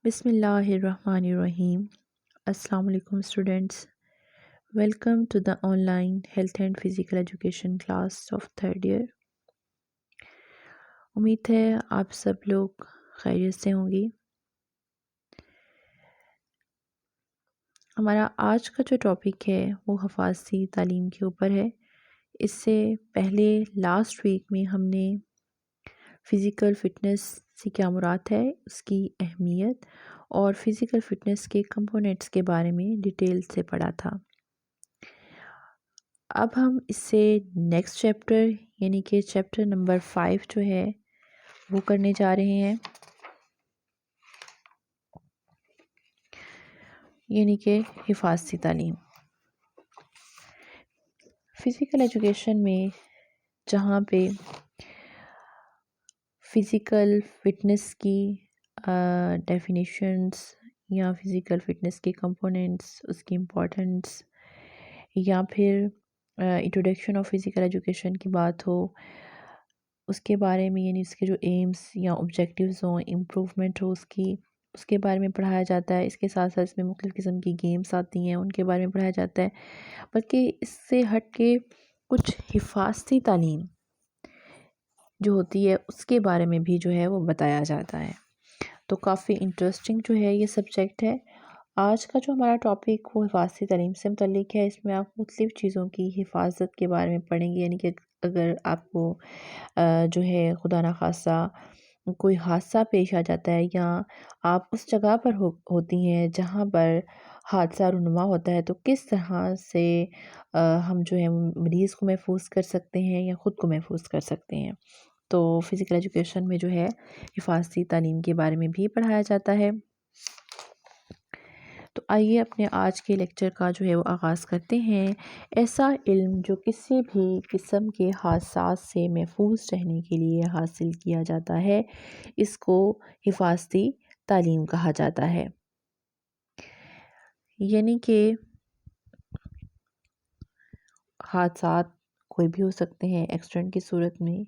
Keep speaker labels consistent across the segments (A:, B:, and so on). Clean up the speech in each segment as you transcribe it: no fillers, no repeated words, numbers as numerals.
A: بسم اللہ الرحمن الرحیم۔ السلام علیکم students, welcome to the online health and physical education class of third year. امید ہے آپ سب لوگ خیریت سے ہوں گی۔ ہمارا آج کا جو ٹاپک ہے وہ حفاظتی تعلیم کے اوپر ہے۔ اس سے پہلے لاسٹ ویک میں ہم نے فزیکل فٹنس سے کیا مراد ہے، اس کی اہمیت اور فزیکل فٹنس کے کمپوننٹس کے بارے میں ڈیٹیل سے پڑھا تھا۔ اب ہم اس سے نیکسٹ چیپٹر یعنی کہ چیپٹر نمبر 5 جو ہے وہ کرنے جا رہے ہیں، یعنی کہ حفاظتی تعلیم۔ فزیکل ایجوکیشن میں جہاں پہ فزیکل فٹنس کی ڈیفینیشنز یا فزیکل فٹنس کے کمپوننٹس، اس کی امپورٹنس، یا پھر انٹروڈکشن آف فزیکل ایجوکیشن کی بات ہو، اس کے بارے میں یعنی اس کے جو ایمز یا آبجیکٹیوز ہوں، امپروومنٹ ہو اس کے بارے میں پڑھایا جاتا ہے۔ اس کے ساتھ ساتھ اس میں مختلف قسم کی گیمز آتی ہیں، ان کے بارے میں پڑھایا جاتا ہے، بلکہ اس سے ہٹ کے کچھ حفاظتی تعلیم جو ہوتی ہے اس کے بارے میں بھی جو ہے وہ بتایا جاتا ہے۔ تو کافی انٹرسٹنگ جو ہے یہ سبجیکٹ ہے۔ آج کا جو ہمارا ٹاپک وہ حفاظتی تعلیم سے متعلق ہے۔ اس میں آپ مختلف چیزوں کی حفاظت کے بارے میں پڑھیں گے، یعنی کہ اگر آپ کو جو ہے خدا نخواستہ کوئی حادثہ پیش آ جاتا ہے یا آپ اس جگہ پر ہوتی ہیں جہاں پر حادثہ رونما ہوتا ہے، تو کس طرح سے ہم جو ہے مریض کو محفوظ کر سکتے ہیں یا خود کو محفوظ کر سکتے ہیں۔ تو فزیکل ایجوکیشن میں جو ہے حفاظتی تعلیم کے بارے میں بھی پڑھایا جاتا ہے۔ تو آئیے اپنے آج کے لیکچر کا جو ہے وہ آغاز کرتے ہیں۔ ایسا علم جو کسی بھی قسم کے حادثات سے محفوظ رہنے کے لیے حاصل کیا جاتا ہے، اس کو حفاظتی تعلیم کہا جاتا ہے۔ یعنی کہ حادثات کوئی بھی ہو سکتے ہیں، ایکسیڈنٹ کی صورت میں،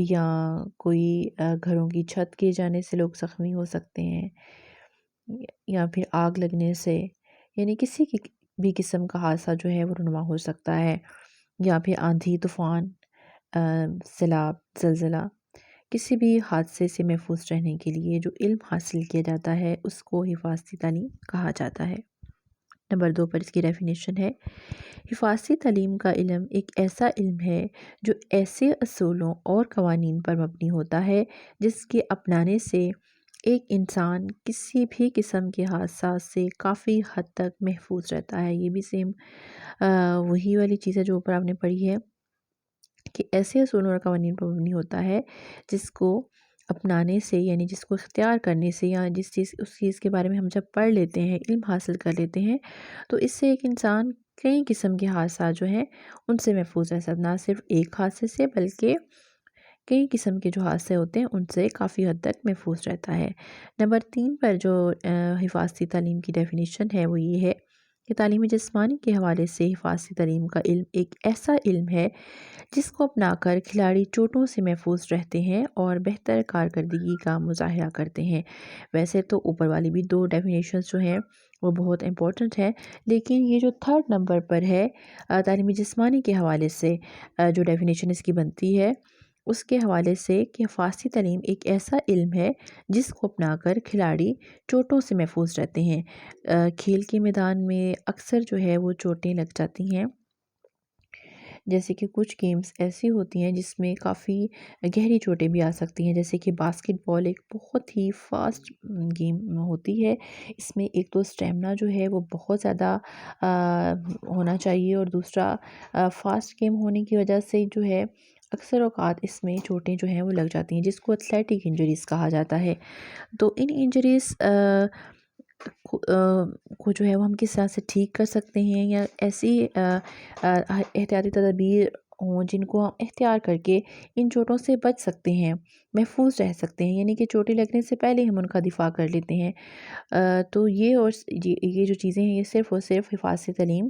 A: یا کوئی گھروں کی چھت گر جانے سے لوگ زخمی ہو سکتے ہیں، یا پھر آگ لگنے سے، یعنی کسی کی بھی قسم کا حادثہ جو ہے وہ رونما ہو سکتا ہے، یا پھر آندھی طوفان، سیلاب، زلزلہ۔ کسی بھی حادثے سے محفوظ رہنے کے لیے جو علم حاصل کیا جاتا ہے اس کو حفاظتی تعلیم کہا جاتا ہے۔ نمبر 2 پر اس کی ڈیفینیشن ہے: حفاظتی تعلیم کا علم ایک ایسا علم ہے جو ایسے اصولوں اور قوانین پر مبنی ہوتا ہے جس کے اپنانے سے ایک انسان کسی بھی قسم کے حادثات سے کافی حد تک محفوظ رہتا ہے۔ یہ بھی سیم وہی والی چیز ہے جو اوپر آپ نے پڑھی ہے کہ ایسے اصولوں اور قوانین پر مبنی ہوتا ہے جس کو اپنانے سے، یعنی جس کو اختیار کرنے سے، یا اس چیز کے بارے میں ہم جب پڑھ لیتے ہیں، علم حاصل کر لیتے ہیں، تو اس سے ایک انسان کئی قسم کے حادثات جو ہیں ان سے محفوظ رہ سکتا، نہ صرف ایک حادثے سے بلکہ کئی قسم کے جو حادثے ہوتے ہیں ان سے کافی حد تک محفوظ رہتا ہے۔ نمبر 3 پر جو حفاظتی تعلیم کی ڈیفینیشن ہے وہ یہ ہے کہ تعلیم جسمانی کے حوالے سے حفاظتی تعلیم کا علم ایک ایسا علم ہے جس کو اپنا کر کھلاڑی چوٹوں سے محفوظ رہتے ہیں اور بہتر کارکردگی کا مظاہرہ کرتے ہیں۔ ویسے تو اوپر والی بھی 2 ڈیفینیشنز جو ہیں وہ بہت امپورٹنٹ ہے، لیکن یہ جو 3rd نمبر پر ہے تعلیم جسمانی کے حوالے سے جو ڈیفینیشن اس کی بنتی ہے اس کے حوالے سے کہ حفاظتی تعلیم ایک ایسا علم ہے جس کو اپنا کر کھلاڑی چوٹوں سے محفوظ رہتے ہیں۔ کھیل کے میدان میں اکثر جو ہے وہ چوٹیں لگ جاتی ہیں، جیسے کہ کچھ گیمز ایسی ہوتی ہیں جس میں کافی گہری چوٹیں بھی آ سکتی ہیں، جیسے کہ باسکٹ بال ایک بہت ہی فاسٹ گیم ہوتی ہے۔ اس میں ایک تو اسٹیمنا جو ہے وہ بہت زیادہ ہونا چاہیے، اور دوسرا فاسٹ گیم ہونے کی وجہ سے جو ہے اکثر اوقات اس میں چوٹیں جو ہیں وہ لگ جاتی ہیں، جس کو ایتھلیٹک انجریز کہا جاتا ہے۔ تو ان انجریز کو جو ہے وہ ہم کس طرح سے ٹھیک کر سکتے ہیں، یا ایسی احتیاطی تدابیر ہوں جن کو ہم اختیار کر کے ان چوٹوں سے بچ سکتے ہیں، محفوظ رہ سکتے ہیں، یعنی کہ چوٹیں لگنے سے پہلے ہم ان کا دفاع کر لیتے ہیں۔ تو یہ جو چیزیں ہیں یہ صرف اور صرف حفاظتی تعلیم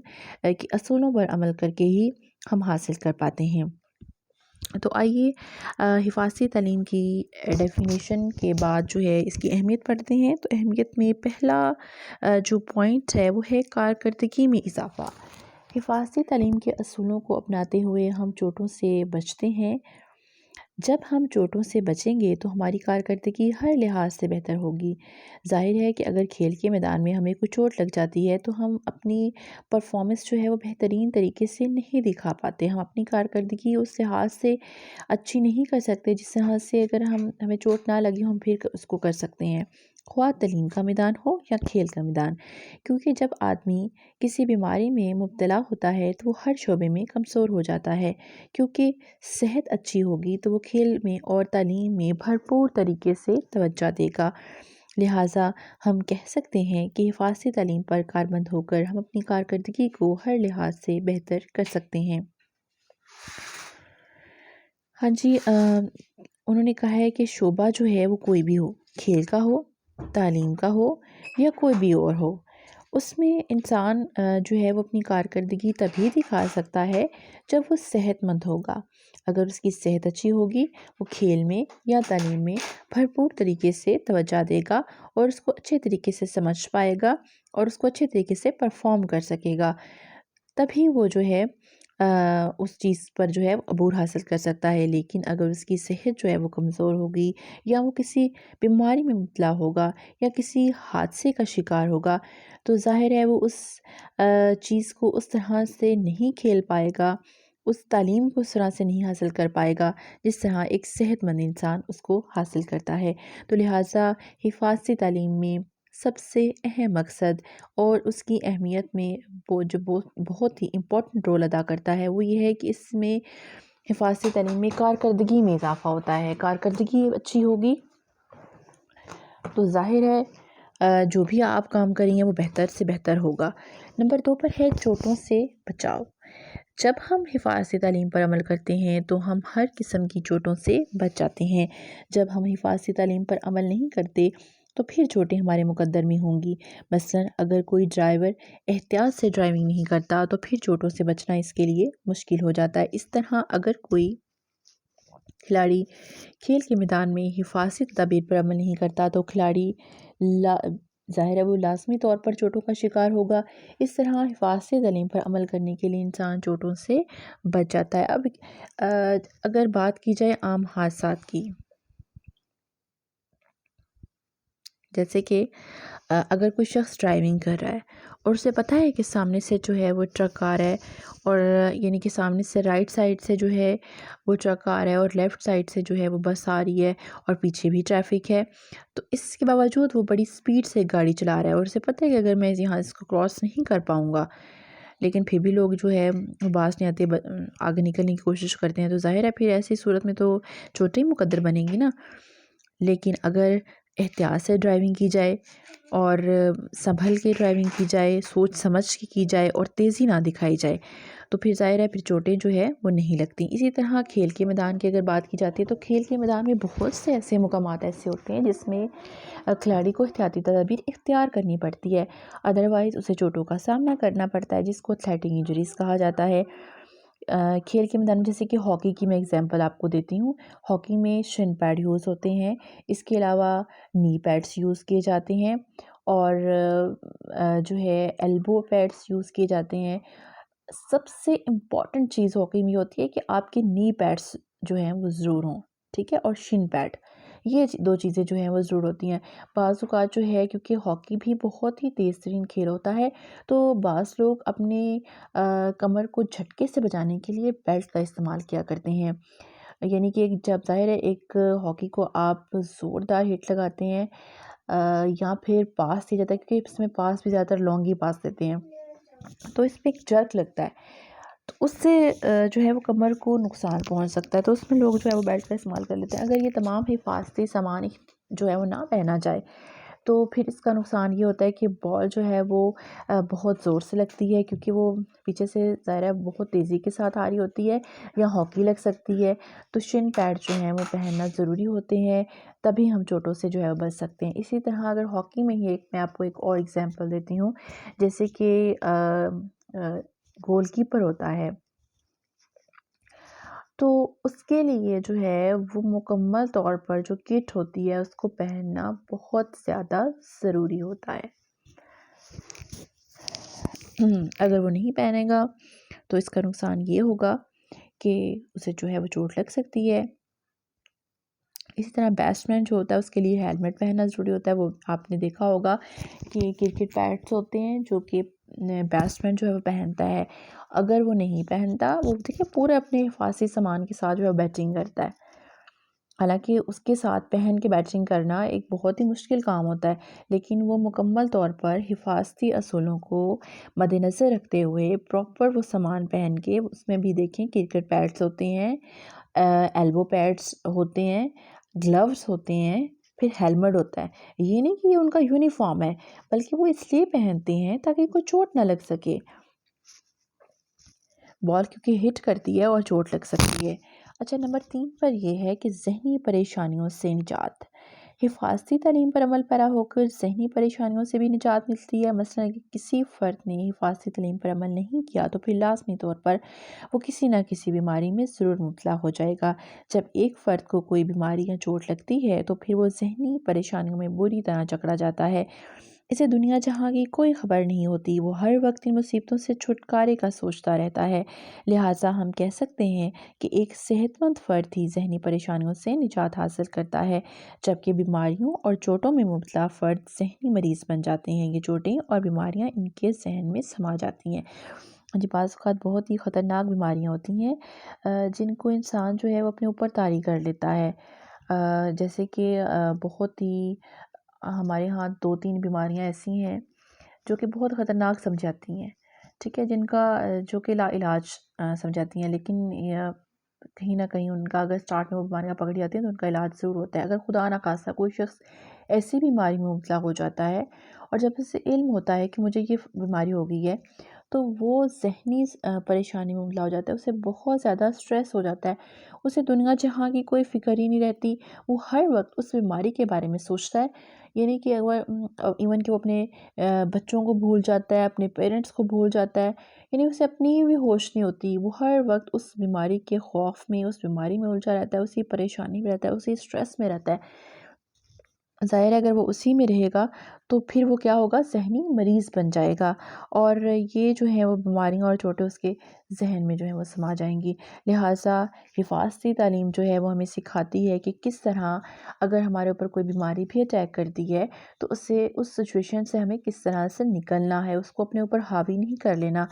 A: کے اصولوں پر عمل کر کے ہی ہم حاصل کر پاتے ہیں۔ تو آئیے حفاظتی تعلیم کی ڈیفینیشن کے بعد جو ہے اس کی اہمیت پڑھتے ہیں۔ تو اہمیت میں پہلا جو پوائنٹ ہے وہ ہے کارکردگی میں اضافہ۔ حفاظتی تعلیم کے اصولوں کو اپناتے ہوئے ہم چوٹوں سے بچتے ہیں۔ جب ہم چوٹوں سے بچیں گے تو ہماری کارکردگی ہر لحاظ سے بہتر ہوگی۔ ظاہر ہے کہ اگر کھیل کے میدان میں ہمیں کوئی چوٹ لگ جاتی ہے تو ہم اپنی پرفارمنس جو ہے وہ بہترین طریقے سے نہیں دکھا پاتے، ہم اپنی کارکردگی اس لحاظ سے اچھی نہیں کر سکتے جس لحاظ سے اگر ہمیں چوٹ نہ لگی ہم پھر اس کو کر سکتے ہیں، خواہ تعلیم کا میدان ہو یا کھیل کا میدان۔ کیونکہ جب آدمی کسی بیماری میں مبتلا ہوتا ہے تو وہ ہر شعبے میں کمزور ہو جاتا ہے، کیونکہ صحت اچھی ہوگی تو وہ کھیل میں اور تعلیم میں بھرپور طریقے سے توجہ دے گا۔ لہٰذا ہم کہہ سکتے ہیں کہ حفاظتی تعلیم پر کاربند ہو کر ہم اپنی کارکردگی کو ہر لحاظ سے بہتر کر سکتے ہیں۔ ہاں جی، انہوں نے کہا ہے کہ شعبہ جو ہے وہ کوئی بھی ہو، کھیل کا ہو، تعلیم کا ہو یا کوئی بھی اور ہو، اس میں انسان جو ہے وہ اپنی کارکردگی تبھی دکھا سکتا ہے جب وہ صحت مند ہوگا۔ اگر اس کی صحت اچھی ہوگی وہ کھیل میں یا تعلیم میں بھرپور طریقے سے توجہ دے گا اور اس کو اچھے طریقے سے سمجھ پائے گا اور اس کو اچھے طریقے سے پرفارم کر سکے گا، تبھی وہ جو ہے اس چیز پر جو ہے عبور حاصل کر سکتا ہے۔ لیکن اگر اس کی صحت جو ہے وہ کمزور ہوگی یا وہ کسی بیماری میں مبتلا ہوگا یا کسی حادثے کا شکار ہوگا تو ظاہر ہے وہ اس چیز کو اس طرح سے نہیں کھیل پائے گا، اس تعلیم کو اس طرح سے نہیں حاصل کر پائے گا جس طرح ایک صحت مند انسان اس کو حاصل کرتا ہے۔ تو لہٰذا حفاظتی تعلیم میں سب سے اہم مقصد اور اس کی اہمیت میں وہ جو بہت ہی امپورٹنٹ رول ادا کرتا ہے وہ یہ ہے کہ اس میں حفاظتی تعلیم میں کارکردگی میں اضافہ ہوتا ہے۔ کارکردگی اچھی ہوگی تو ظاہر ہے جو بھی آپ کام کریں گے وہ بہتر سے بہتر ہوگا۔ نمبر 2 پر ہے چوٹوں سے بچاؤ۔ جب ہم حفاظتی تعلیم پر عمل کرتے ہیں تو ہم ہر قسم کی چوٹوں سے بچ جاتے ہیں۔ جب ہم حفاظتی تعلیم پر عمل نہیں کرتے تو پھر چوٹیں ہمارے مقدر میں ہوں گی۔ مثلاً اگر کوئی ڈرائیور احتیاط سے ڈرائیونگ نہیں کرتا تو پھر چوٹوں سے بچنا اس کے لیے مشکل ہو جاتا ہے۔ اس طرح اگر کوئی کھلاڑی کھیل کے میدان میں حفاظتی تدابیر پر عمل نہیں کرتا تو کھلاڑی ظاہر ہے وہ لازمی طور پر چوٹوں کا شکار ہوگا۔ اس طرح حفاظتی تعلیم پر عمل کرنے کے لیے انسان چوٹوں سے بچ جاتا ہے۔ اب اگر بات کی جائے عام حادثات کی، جیسے کہ اگر کوئی شخص ڈرائیونگ کر رہا ہے اور اسے پتہ ہے کہ سامنے سے جو ہے وہ ٹرک آ رہا ہے اور یعنی کہ سامنے سے رائٹ سائڈ سے جو ہے وہ ٹرک آ رہا ہے اور لیفٹ سائڈ سے جو ہے وہ بس آ رہی ہے اور پیچھے بھی ٹریفک ہے، تو اس کے باوجود وہ بڑی سپیڈ سے گاڑی چلا رہا ہے اور اسے پتہ ہے کہ اگر میں یہاں اس کو کراس نہیں کر پاؤں گا، لیکن پھر بھی لوگ جو ہے باز نہیں آتے، آگے نکلنے کی کوشش کرتے ہیں، تو ظاہر ہے پھر ایسی صورت میں تو چوٹیں مقدر بنے گی نا۔ لیکن اگر احتیاط سے ڈرائیونگ کی جائے اور سنبھل کے ڈرائیونگ کی جائے، سوچ سمجھ کے کی جائے اور تیزی نہ دکھائی جائے تو پھر ظاہر ہے پھر چوٹیں جو ہے وہ نہیں لگتی۔ اسی طرح کھیل کے میدان کی اگر بات کی جاتی ہے تو کھیل کے میدان میں بہت سے ایسے مقامات ایسے ہوتے ہیں جس میں کھلاڑی کو احتیاطی تدابیر اختیار کرنی پڑتی ہے، ادروائز اسے چوٹوں کا سامنا کرنا پڑتا ہے جس کو ایتھلیٹک انجریز کہا جاتا ہے۔ کھیل کے میدان میں جیسے کہ ہاکی کی میں اگزامپل آپ کو دیتی ہوں۔ ہاکی میں شن پیڈ یوز ہوتے ہیں، اس کے علاوہ نی پیڈس یوز کیے جاتے ہیں اور جو ہے ایلبو پیڈس یوز کیے جاتے ہیں۔ سب سے امپورٹنٹ چیز ہاکی میں ہوتی ہے کہ آپ کے نی پیڈس جو ہیں وہ ضرور ہوں، ٹھیک ہے، اور شن پیڈ، یہ دو چیزیں جو ہیں وہ ضرور ہوتی ہیں۔ بعض اوقات جو ہے کیونکہ ہاکی بھی بہت ہی تیز ترین کھیل ہوتا ہے تو بعض لوگ اپنے کمر کو جھٹکے سے بچانے کے لیے بیلٹ کا استعمال کیا کرتے ہیں، یعنی کہ جب ظاہر ہے ایک ہاکی کو آپ زوردار ہٹ لگاتے ہیں یا پھر پاس دیا جاتا ہے، کیونکہ اس میں پاس بھی زیادہ تر لانگ ہی پاس دیتے ہیں، تو اس پہ ایک جرک لگتا ہے تو اس سے جو ہے وہ کمر کو نقصان پہنچ سکتا ہے، تو اس میں لوگ جو ہے وہ بیلٹ کا استعمال کر لیتے ہیں۔ اگر یہ تمام حفاظتی سامان جو ہے وہ نہ پہنا جائے تو پھر اس کا نقصان یہ ہوتا ہے کہ بال جو ہے وہ بہت زور سے لگتی ہے، کیونکہ وہ پیچھے سے ظاہر ہے بہت تیزی کے ساتھ آ رہی ہوتی ہے یا ہاکی لگ سکتی ہے، تو شن پیڈ جو ہیں وہ پہننا ضروری ہوتے ہیں، تبھی ہم چوٹوں سے جو ہے وہ بچ سکتے ہیں۔ اسی طرح اگر ہاکی میں ہی میں آپ کو ایک اور ایگزامپل دیتی ہوں، جیسے کہ گول کیپر ہوتا ہے، تو اس کے لیے جو ہے وہ مکمل طور پر جو کٹ ہوتی ہے اس کو پہننا بہت زیادہ ضروری ہوتا ہے۔ اگر وہ نہیں پہنے گا تو اس کا نقصان یہ ہوگا کہ اسے جو ہے وہ چوٹ لگ سکتی ہے۔ اسی طرح بیٹسمین جو ہوتا ہے اس کے لیے ہیلمٹ پہننا ضروری ہوتا ہے۔ وہ آپ نے دیکھا ہوگا کہ کرکٹ پیڈس ہوتے ہیں جو کہ بیٹسمین جو ہے وہ پہنتا ہے، اگر وہ نہیں پہنتا وہ دیکھیں پورے اپنے حفاظتی سامان کے ساتھ جو ہے بیٹنگ کرتا ہے، حالانکہ اس کے ساتھ پہن کے بیٹنگ کرنا ایک بہت ہی مشکل کام ہوتا ہے، لیکن وہ مکمل طور پر حفاظتی اصولوں کو مد نظر رکھتے ہوئے پراپر وہ سامان پہن کے، اس میں بھی دیکھیں کرکٹ پیڈس ہوتے ہیں، ایلبو پیڈس ہوتے ہیں، گلوز ہوتے ہیں، پھر ہیلمٹ ہوتا ہے۔ یہ نہیں کہ یہ ان کا یونیفارم ہے، بلکہ وہ اس لیے پہنتے ہیں تاکہ کوئی چوٹ نہ لگ سکے، بال کیونکہ ہٹ کرتی ہے اور چوٹ لگ سکتی ہے۔ اچھا، نمبر 3 پر یہ ہے کہ ذہنی پریشانیوں سے نجات۔ حفاظتی تعلیم پر عمل پیرا ہو کر ذہنی پریشانیوں سے بھی نجات ملتی ہے۔ مثلا کہ کسی فرد نے حفاظتی تعلیم پر عمل نہیں کیا تو پھر لازمی طور پر وہ کسی نہ کسی بیماری میں ضرور مبتلا ہو جائے گا۔ جب ایک فرد کو کوئی بیماری یا چوٹ لگتی ہے تو پھر وہ ذہنی پریشانیوں میں بری طرح جکڑا جاتا ہے۔ اسے دنیا جہاں کی کوئی خبر نہیں ہوتی، وہ ہر وقت ان مصیبتوں سے چھٹکارے کا سوچتا رہتا ہے۔ لہٰذا ہم کہہ سکتے ہیں کہ ایک صحت مند فرد ہی ذہنی پریشانیوں سے نجات حاصل کرتا ہے، جبکہ بیماریوں اور چوٹوں میں مبتلا فرد ذہنی مریض بن جاتے ہیں۔ یہ چوٹیں اور بیماریاں ان کے ذہن میں سما جاتی ہیں۔ بعض اوقات بہت ہی خطرناک بیماریاں ہوتی ہیں جن کو انسان جو ہے وہ اپنے اوپر طاری کر لیتا ہے، جیسے کہ بہت ہی ہمارے ہاں 2-3 بیماریاں ایسی ہیں جو کہ بہت خطرناک سمجھاتی ہیں، ٹھیک ہے، جن کا جو کہ لا علاج سمجھاتی ہیں، لیکن کہیں نہ کہیں ان کا اگر سٹارٹ میں وہ بیماریاں پکڑی جاتی ہیں تو ان کا علاج ضرور ہوتا ہے۔ اگر خدا نہ خواستہ کوئی شخص ایسی بیماری میں مبتلا ہو جاتا ہے اور جب اسے علم ہوتا ہے کہ مجھے یہ بیماری ہو گئی ہے تو وہ ذہنی پریشانی میں مبتلا ہو جاتا ہے، اسے بہت زیادہ سٹریس ہو جاتا ہے، اسے دنیا جہاں کی کوئی فکر ہی نہیں رہتی، وہ ہر وقت اس بیماری کے بارے میں سوچتا ہے، یعنی کہ اگر ایون کہ وہ اپنے بچوں کو بھول جاتا ہے، اپنے پیرنٹس کو بھول جاتا ہے، یعنی اسے اپنی بھی ہوش نہیں ہوتی، وہ ہر وقت اس بیماری کے خوف میں، اس بیماری میں الجھا رہتا ہے، اسی پریشانی میں رہتا ہے، اسی سٹریس میں رہتا ہے۔ ظاہر ہے اگر وہ اسی میں رہے گا تو پھر وہ کیا ہوگا، ذہنی مریض بن جائے گا، اور یہ جو ہے وہ بیماریاں اور چوٹیں اس کے ذہن میں جو ہے وہ سما جائیں گی۔ لہٰذا حفاظتی تعلیم جو ہے وہ ہمیں سکھاتی ہے کہ کس طرح اگر ہمارے اوپر کوئی بیماری بھی اٹیک کرتی ہے تو اس سچویشن سے ہمیں کس طرح سے نکلنا ہے، اس کو اپنے اوپر حاوی نہیں کر لینا۔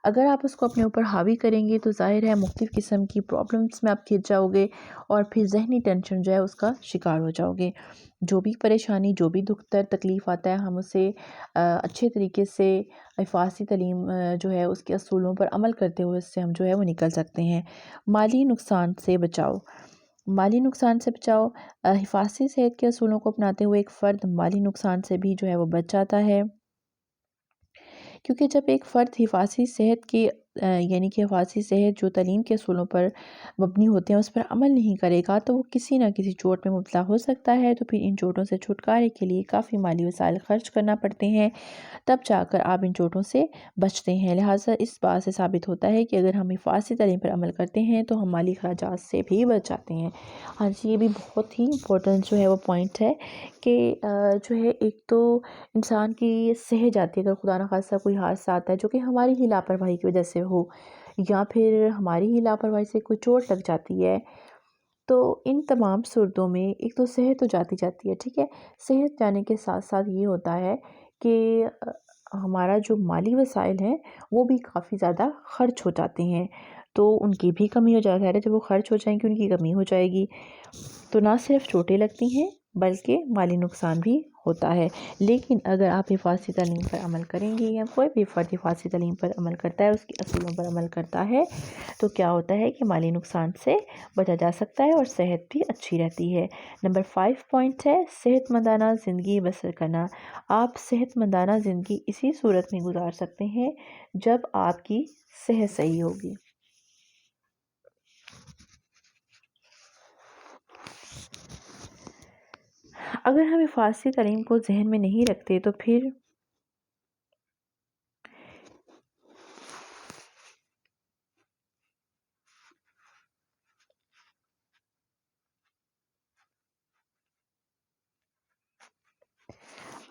A: اگر آپ اس کو اپنے اوپر حاوی کریں گے تو ظاہر ہے مختلف قسم کی پرابلمس میں آپ گر جاؤ گے اور پھر ذہنی ٹینشن جو ہے اس کا شکار ہو جاؤ گے۔ جو بھی پریشانی، جو بھی دکھ درد تکلیف آتا ہے، ہم اسے اچھے طریقے سے حفاظتی تعلیم جو ہے اس کے اصولوں پر عمل کرتے ہوئے اس سے ہم جو ہے وہ نکل سکتے ہیں۔ مالی نقصان سے بچاؤ۔ مالی نقصان سے بچاؤ، حفاظتی صحت کے اصولوں کو اپناتے ہوئے ایک فرد مالی نقصان سے بھی جو ہے وہ بچ جاتا ہے، کیونکہ جب ایک فرد حفاظتی صحت کی یعنی کہ حفاظتی صحت جو تعلیم کے اصولوں پر مبنی ہوتے ہیں اس پر عمل نہیں کرے گا تو وہ کسی نہ کسی چوٹ میں مبتلا ہو سکتا ہے، تو پھر ان چوٹوں سے چھٹکارے کے لیے کافی مالی وسائل خرچ کرنا پڑتے ہیں، تب جا کر آپ ان چوٹوں سے بچتے ہیں۔ لہٰذا اس بات سے ثابت ہوتا ہے کہ اگر ہم حفاظتی تعلیم پر عمل کرتے ہیں تو ہم مالی اخراجات سے بھی بچ جاتے ہیں۔ ہاں جی، یہ بھی بہت ہی امپورٹنٹ جو ہے وہ پوائنٹ ہے کہ جو ہے ایک تو انسان کی صحت جاتی ہے اگر خدا نخواستہ کوئی حادثہ آتا ہے جو کہ ہماری ہی لاپرواہی کی وجہ سے ہو، یا پھر ہماری ہی لاپرواہی سے کوئی چوٹ لگ جاتی ہے، تو ان تمام صورتوں میں ایک تو صحت تو جاتی ہے، ٹھیک ہے، صحت جانے کے ساتھ ساتھ یہ ہوتا ہے کہ ہمارا جو مالی وسائل ہیں وہ بھی کافی زیادہ خرچ ہو جاتے ہیں، تو ان کی بھی کمی ہو جاتی ہے، جب وہ خرچ ہو جائیں گی ان کی کمی ہو جائے گی، تو نہ صرف چوٹیں لگتی ہیں بلکہ مالی نقصان بھی ہوتا ہے۔ لیکن اگر آپ حفاظتی تعلیم پر عمل کریں گے یا کوئی بھی فرد حفاظتی تعلیم پر عمل کرتا ہے، اس کے اصولوں پر عمل کرتا ہے، تو کیا ہوتا ہے کہ مالی نقصان سے بچا جا سکتا ہے اور صحت بھی اچھی رہتی ہے۔ نمبر 5 پوائنٹ ہے صحت مندانہ زندگی بسر کرنا۔ آپ صحت مندانہ زندگی اسی صورت میں گزار سکتے ہیں جب آپ کی صحت صحیح ہوگی۔ اگر ہم حفاظتی تعلیم کو ذہن میں نہیں رکھتے تو پھر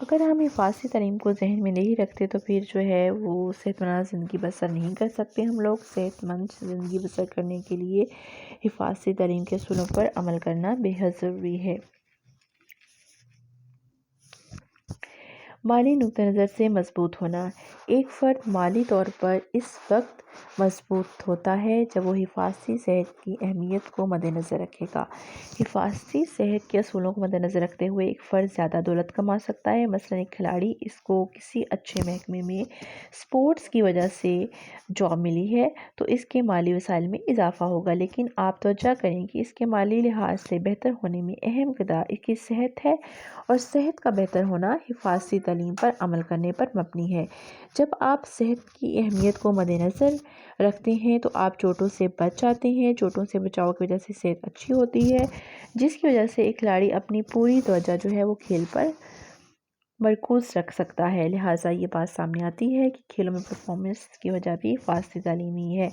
A: اگر ہم حفاظتی تعلیم کو ذہن میں نہیں رکھتے تو پھر جو ہے وہ صحت مند زندگی بسر نہیں کر سکتے ہم لوگ۔ صحت مند زندگی بسر کرنے کے لیے حفاظتی تعلیم کے اصولوں پر عمل کرنا بے حد ضروری ہے۔ مالی نقطہ نظر سے مضبوط ہونا۔ ایک فرد مالی طور پر اس وقت مضبوط ہوتا ہے جب وہ حفاظتی صحت کی اہمیت کو مد نظر رکھے گا۔ حفاظتی صحت کے اصولوں کو مد نظر رکھتے ہوئے ایک فرد زیادہ دولت کما سکتا ہے۔ مثلاً ایک کھلاڑی، اس کو کسی اچھے محکمے میں سپورٹس کی وجہ سے جاب ملی ہے تو اس کے مالی وسائل میں اضافہ ہوگا، لیکن آپ توجہ کریں کہ اس کے مالی لحاظ سے بہتر ہونے میں اہم کردار اس کی صحت ہے، اور صحت کا بہتر ہونا حفاظتی تعلیم پر عمل کرنے پر مبنی ہے۔ جب آپ صحت کی اہمیت کو مد نظر رکھتے ہیں تو آپ چوٹوں سے بچ جاتے ہیں۔ چوٹوں سے بچاؤ کی وجہ سے صحت اچھی ہوتی ہے، جس کی وجہ سے ایک کھلاڑی اپنی پوری توجہ جو ہے وہ کھیل پر مرکوز رکھ سکتا ہے۔ لہٰذا یہ بات سامنے آتی ہے کہ کھیلوں میں پرفارمنس کی وجہ بھی حفاظتی تعلیم ہی ہے۔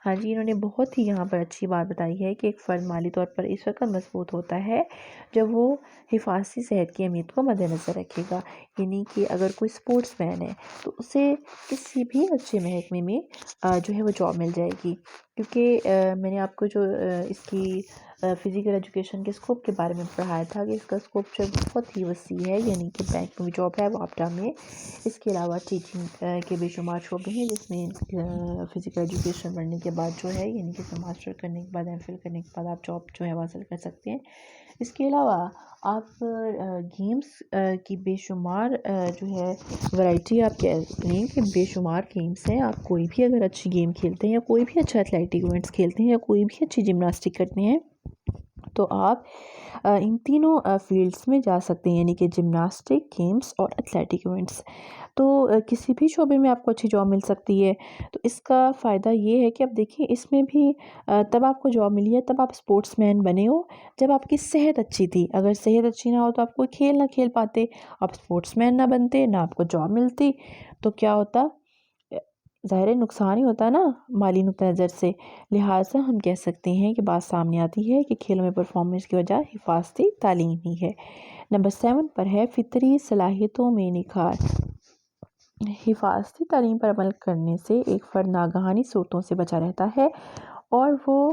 A: ہاں جی، انہوں نے بہت ہی یہاں پر اچھی بات بتائی ہے کہ ایک فرد مالی طور پر اس وقت مضبوط ہوتا ہے جب وہ حفاظتی صحت کی اہمیت کو مد نظر رکھے گا۔ یعنی کہ اگر کوئی سپورٹس مین ہے تو اسے کسی بھی اچھے محکمے میں جو ہے وہ جاب مل جائے گی، کیونکہ میں نے آپ کو جو اس کی فزیکل ایجوکیشن کے اسکوپ کے بارے میں پڑھایا تھا کہ اس کا اسکوپ جو بہت ہی وسیع ہے، یعنی کہ بینک میں جاب ہے واپڈا میں، اس کے علاوہ ٹیچنگ کے بے شمار شعبے ہیں جس میں فزیکل ایجوکیشن پڑھنے کے بعد جو ہے، یعنی کہ ماسٹر کرنے کے بعد ایم فل کرنے کے بعد آپ جاب جو ہے حاصل کر سکتے ہیں۔ اس کے علاوہ آپ گیمز کی بے شمار جو ہے ورائٹی، آپ کہہ لیں کہ بے شمار گیمز ہیں۔ آپ کوئی بھی اگر اچھی گیم کھیلتے ہیں یا کوئی بھی اچھا ایتھلیٹک ایونٹس کھیلتے ہیں یا کوئی بھی اچھی جمناسٹک کرتے ہیں تو آپ ان تینوں فیلڈز میں جا سکتے ہیں، یعنی کہ جمناسٹک، گیمز اور ایتھلیٹک ایونٹس۔ تو کسی بھی شعبے میں آپ کو اچھی جاب مل سکتی ہے۔ تو اس کا فائدہ یہ ہے کہ اب دیکھیں اس میں بھی تب آپ کو جاب ملی ہے تب آپ اسپورٹس مین بنے ہو جب آپ کی صحت اچھی تھی۔ اگر صحت اچھی نہ ہو تو آپ کوئی کھیل نہ کھیل پاتے، آپ اسپورٹس مین نہ بنتے، نہ آپ کو جاب ملتی، تو کیا ہوتا؟ ظاہر نقصان ہی ہوتا نا مالی نقطہ نظر سے۔ لہٰذا ہم کہہ سکتے ہیں کہ بات سامنے آتی ہے کہ کھیلوں میں پرفارمنس کی وجہ حفاظتی تعلیم ہی ہے۔ نمبر 7 پر ہے فطری صلاحیتوں میں نکھار۔ حفاظتی تعلیم پر عمل کرنے سے ایک فرد ناگہانی صورتوں سے بچا رہتا ہے اور وہ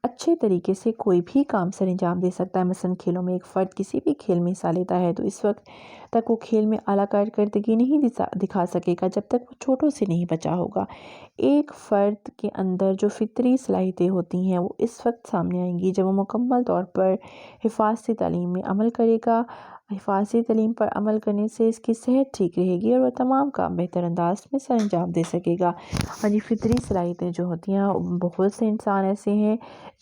A: اچھے طریقے سے کوئی بھی کام سر انجام دے سکتا ہے۔ مثلاً کھیلوں میں ایک فرد کسی بھی کھیل میں حصہ لیتا ہے تو اس وقت تک وہ کھیل میں اعلیٰ کارکردگی نہیں دکھا سکے گا جب تک وہ چھوٹوں سے نہیں بچا ہوگا۔ ایک فرد کے اندر جو فطری صلاحیتیں ہوتی ہیں وہ اس وقت سامنے آئیں گی جب وہ مکمل طور پر حفاظتی تعلیم میں عمل کرے گا۔ حفاظتی تعلیم پر عمل کرنے سے اس کی صحت ٹھیک رہے گی اور وہ تمام کام بہتر انداز میں سر انجام دے سکے گا۔ ہاں جی، فطری صلاحیتیں جو ہوتی ہیں، بہت سے انسان ایسے ہیں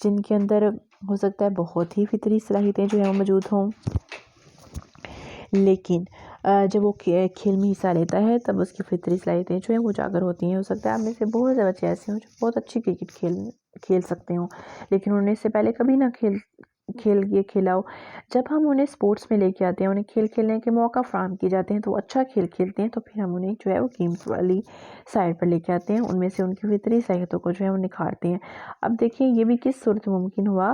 A: جن کے اندر ہو سکتا ہے بہت ہی فطری صلاحیتیں جو ہیں وہ موجود ہوں، لیکن جب وہ کھیل میں حصہ لیتا ہے تب اس کی فطری صلاحیتیں جو ہیں وہ اجاگر ہوتی ہیں۔ ہو سکتا ہے آپ میں سے بہت سے بچے ایسے ہوں جو بہت اچھی کرکٹ کھیل سکتے ہوں، لیکن انہوں نے اس سے پہلے کبھی نہ کھیلا ہو۔ جب ہم انہیں سپورٹس میں لے کے آتے ہیں، انہیں کھیل کھیلنے کے موقع فراہم کیے جاتے ہیں تو وہ اچھا کھیل کھیلتے ہیں، تو پھر ہم انہیں جو ہے وہ گیمز والی سائڈ پر لے کے آتے ہیں، ان میں سے ان کی فطری صلاحیتوں کو جو ہے وہ نکھارتے ہیں۔ اب دیکھیں یہ بھی کس صورت میں ممکن ہوا؟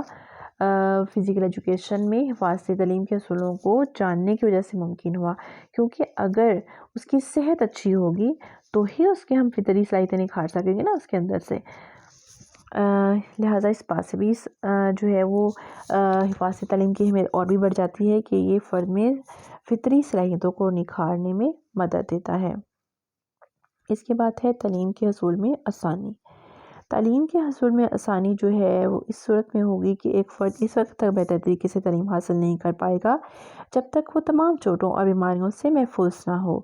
A: فزیکل ایجوکیشن میں حفاظتی تعلیم کے اصولوں کو جاننے کی وجہ سے ممکن ہوا، کیونکہ اگر اس کی صحت اچھی ہوگی تو ہی اس کے ہم فطری صلاحیتیں نکھار سکیں گے نا اس کے اندر سے۔ لہٰذا اس بات سے بھی جو ہے وہ حفاظتی تعلیم کی اہمیت اور بھی بڑھ جاتی ہے کہ یہ فرد میں فطری صلاحیتوں کو نکھارنے میں مدد دیتا ہے۔ اس کے بعد ہے تعلیم کے حصول میں آسانی۔ تعلیم کے حصول میں آسانی جو ہے وہ اس صورت میں ہوگی کہ ایک فرد اس وقت تک بہتر طریقے سے تعلیم حاصل نہیں کر پائے گا جب تک وہ تمام چوٹوں اور بیماریوں سے محفوظ نہ ہو۔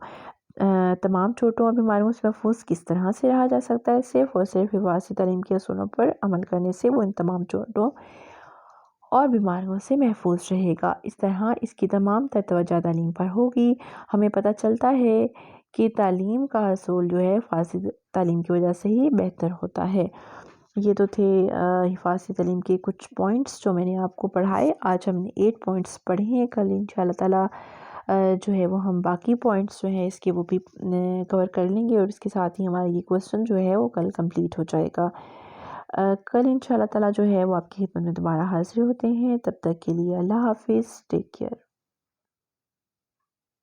A: تمام چوٹوں اور بیماریوں سے محفوظ کس طرح سے رہا جا سکتا ہے؟ صرف اور صرف حفاظتی تعلیم کے اصولوں پر عمل کرنے سے وہ ان تمام چوٹوں اور بیماریوں سے محفوظ رہے گا۔ اس طرح اس کی تمام تر توجہ تعلیم پر ہوگی۔ ہمیں پتہ چلتا ہے کہ تعلیم کا حصول جو ہے حفاظتی تعلیم کی وجہ سے ہی بہتر ہوتا ہے۔ یہ تو تھے حفاظتی تعلیم کے کچھ پوائنٹس جو میں نے آپ کو پڑھائے۔ آج ہم نے 8 پوائنٹس پڑھے ہیں، کل انشاءاللہ تعالیٰ جو ہے وہ ہم باقی پوائنٹس جو ہیں اس کے وہ بھی کور کر لیں گے، اور اس کے ساتھ ہی ہمارا یہ کوسچن جو ہے وہ کل کمپلیٹ ہو جائے گا۔ کل انشاءاللہ تعالیٰ جو ہے وہ آپ کی خدمت میں دوبارہ حاضر ہوتے ہیں، تب تک کے لیے اللہ حافظ، ٹیک کیئر۔